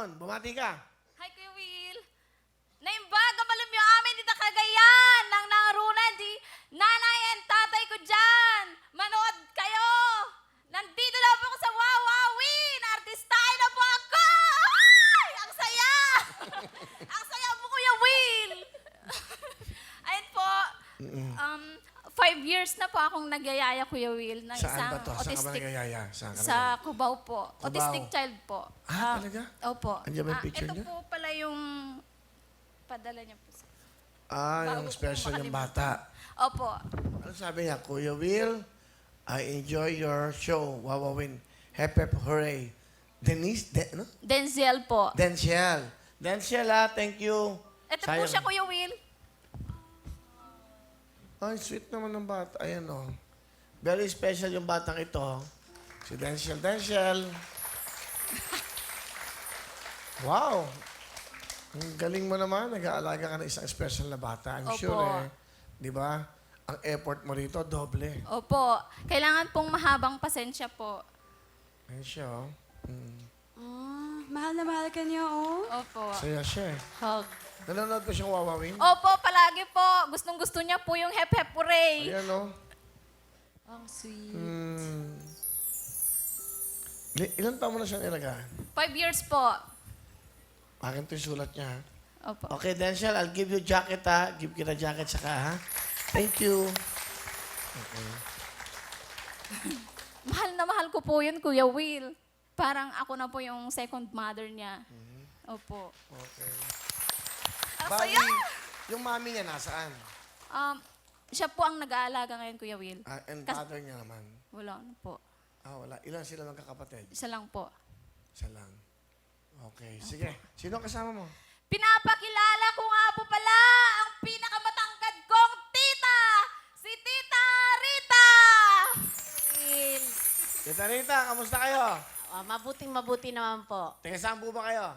ngayon. Bumati ka. Hi, Kuya Will. Naimbaga malamyo amin dito Cagayan ng narunan di nanay and tatay ko dyan. Manood kayo. Nandito na po ako sa Wawawin. Artistahin na po ako. Ay! Ang saya. Ang saya po, Kuya Will. Ayun po. 5 years na po akong nagyayaya, Kuya Will, ng Saan isang ba to? Saan ka ba autistic nagayaya? Saan ka sa Cubao po. Cubao. Autistic child po. Talaga? Opo. Andiyan ba yung picture ito niya? po pala yung padala niya po sa... Yung Bago special po yung makalimutan. bata. Opo. Ano sabi niya? Kuya Will, I enjoy your show. Wawawin. Hep hep hooray. Denise, ano? Denzel po. Densiel. Densiel, thank you. Ito po siya, Kuya Will. Ay, sweet naman ng bata. Ayan, oh. Very special yung batang ito. Si Densiel. Densiel. Wow. Ang galing mo naman. Nag-aalaga ka ng isang special na bata. I'm Opo. sure, di ba? Ang effort mo rito, doble. Opo. Kailangan pong mahabang pasensya po. Ayan siya, oh. Mahal na mahal ka niya, oh. Opo. Saya siya, eh. Hug. Nanonood pa siyang wawawin? Opo, palagi po. Gustong-gusto niya po yung hep hep hooray. Ayan, oh. Ang sweet. Ilan taon mo na siyang ilagaan? 5 years po. Akin ito yung sulat niya, ha? Opo. Okay, Denzel, I'll give you jacket, ha? Give kita jacket saka, ha? Thank you. Okay. Mahal na mahal ko po yun, Kuya Will. Parang ako na po yung second mother niya. Opo. Okay. Ang Bali, saya! yung mami niya nasaan? Siya po ang nag-aalaga ngayon, Kuya Will. And Kas- father niya naman? Wala na po. Wala. Ilan sila magkakapatid? Isa lang po. Isa lang. Okay. Sige. Sino ang kasama mo? Pinapakilala ko nga po pala ang pinakamatangkad kong tita! Si Tita Rita! Tita Rita, kamusta kayo? Mabuting-mabuti naman po. Taga saan po ba kayo?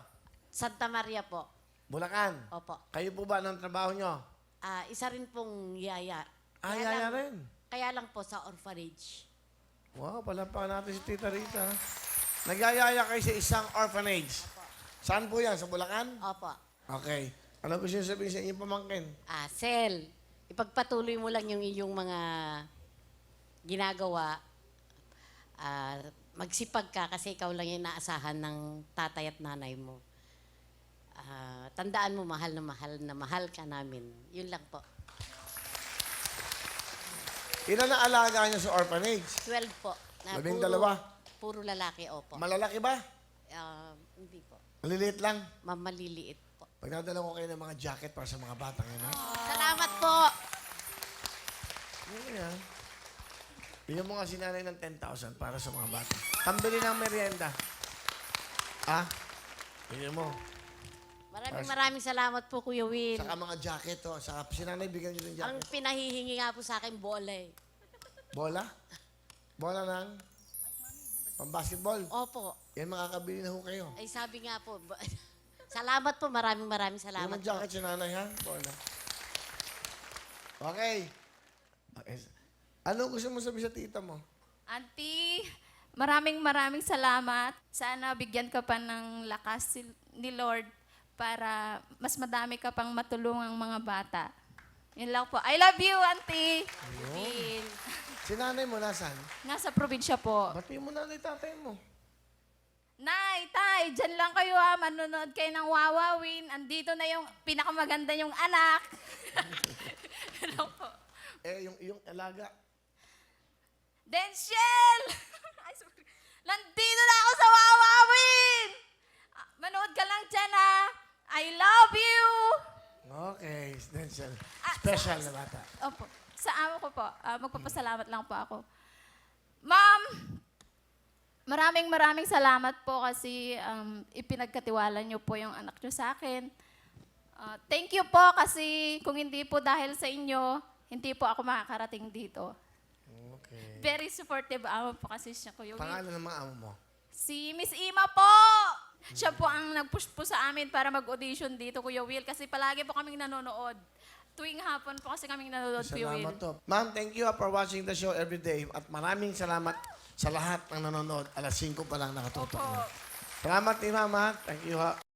Santa Maria po. Bulacan. Opo. Kayo po ba ng trabaho nyo? Isa rin pong yaya. Yaya rin. Kaya lang po sa orphanage. Wow, palampakan natin si Tita Rita. Nagyayaya kayo sa isang orphanage. Saan po yan? Sa Bulacan? Opo. Okay. Ano gusto nyo sabihin sa inyong pamangkin? Sel, ipagpatuloy mo lang yung iyong mga ginagawa. Magsipag ka kasi ikaw lang yung naasahan ng tatay at nanay mo. Tandaan mo, mahal na mahal ka namin. Yun lang po. Ilan na alaga nyo sa orphanage? 12 po. Na 12? Puro lalaki, opo. Malalaki ba? Hindi po. Maliliit lang? Maliliit po. Pagdadala ko kayo ng mga jacket para sa mga batang yan, ha? Salamat po. Yan. Bigyan mo nga si nanay ng 10,000 para sa mga bata. Pambili ng merienda. Bigyan mo. Maraming salamat po, Kuya Will. Saka mga jacket, oh. Saka si nanay, bigyan nyo ng Ang jacket. pinahihingi nga po sa akin, bola eh. Bola? Bola ng pambasketball. Opo. Yan, makakabili na ho kayo. Ay sabi nga po, salamat po, maraming Bigyan salamat ng jacket si nanay, ha? Bola. Okay. Ano gusto mo sabihin sa tita mo? Auntie, maraming salamat. Sana bigyan ka pa ng lakas ni Lord para mas madami ka pang matulungang mga bata. Yun lang po. I love you, Auntie. Will. Si nanay mo, nasaan? Nasa probinsya po. Batiin mo nanay tatay mo. Nay, tay, dyan lang kayo ha. Manonood kayo ng Wawawin. Andito na yung pinakamaganda yung anak. Yun lang po. Yung alaga. Denzel! Ay, sorry. Nandito na ako sa Wawawin! Manood ka lang dyan ha. I love you! Okay, Denzel. Special na bata. Opo. Sa amo ko po, magpapasalamat lang po ako. Ma'am, maraming salamat po kasi ipinagkatiwala niyo po yung anak niyo sa akin. Thank you po kasi kung hindi po dahil sa inyo, hindi po ako makakarating dito. Okay. Very supportive amo po kasi siya, Kuya Will. Pangalan ng mga amo mo? Si Miss Ima po! Siya po ang nag-push po sa amin para mag-audition dito, Kuya Will. Kasi palagi po kaming nanonood. Tuwing hapon po kasi kaming nanonood, Kuya Will. Salamat to. Ma'am, thank you for watching the show every day. At maraming salamat sa lahat ng nanonood. Alas 5 pa lang nakatutok. Opo. Salamat ni Mama. Thank you ha.